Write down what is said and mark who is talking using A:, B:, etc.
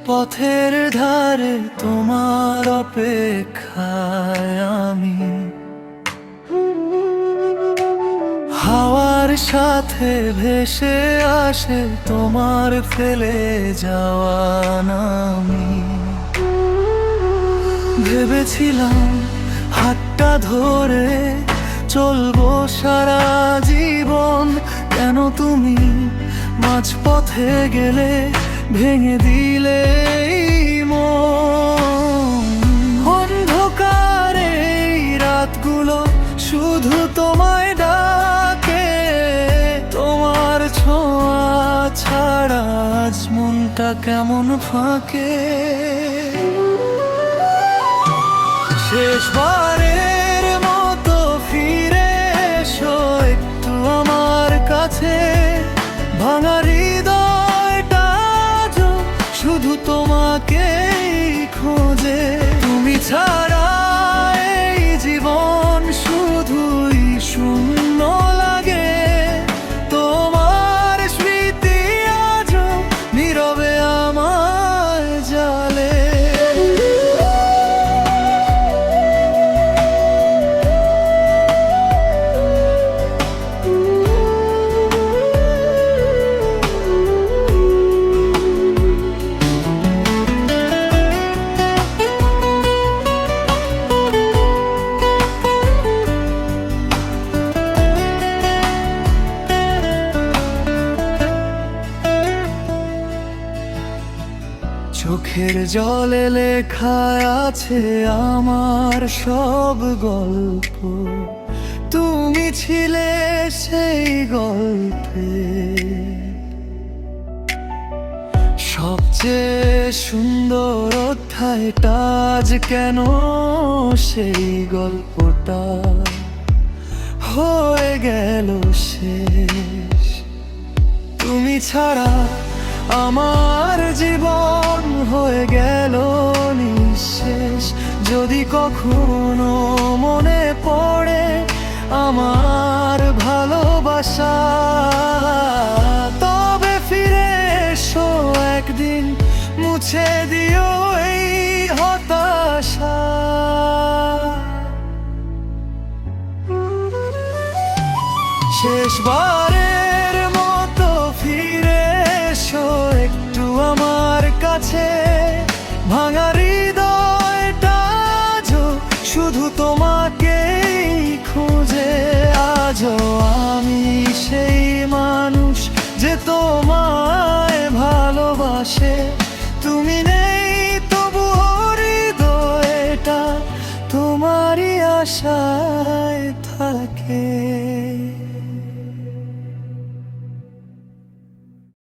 A: পথের ধারে তোমার অপেক্ষায় আমি, হাওয়ার সাথে ভেসে আসে তোমার ফেলে যাওয়া নামি। ভেবেছিলাম হাতটা ধরে চলবো সারা জীবন, কেন তুমি মাঝপথে গেলে ভেঙে দিলে এই মন। অন্ধকারে এই রাতগুলো শুধু তোমায় ডাকে, তোমার ছোঁয়া ছাড়া আজ মনটা কেমন ফাঁকে। শেষবারের মতো ফিরে এসো একটু আমার কাছে, ভাঙা হৃদয়টা আজও শুধু তোমাকেই খোঁজে। তুমি ছাড়া এই জীবন শুধুই শূন্য লাগে, তোমার স্মৃতি আজও নীরবে আমার জালে। চোখের জলে লেখা আছে আমার সব গল্প, তুমি ছিলে সেই গল্পে। সবচেয়ে সুন্দর অধ্যায়টা আজ কেন সেই গল্পটা হয়ে গেল শেষ। তুমি ছাড়া আমার জীবন হয়ে গেল নিঃশেষ। যদি কখনো মনে পড়ে আমার ভালোবাসা, তবে ফিরে এসো একদিন, মুছে দিও এই হতাশা। শেষবারের মতো ফিরে এসো একটু আমার কাছে, ভাঙা হৃদয়টা আজও শুধু তোমাকেই খুঁজে। আজও আমি সেই মানুষ যে তোমায় ভালোবাসে, তুমি নেই তবু হৃদয়টা তোমারই আশা।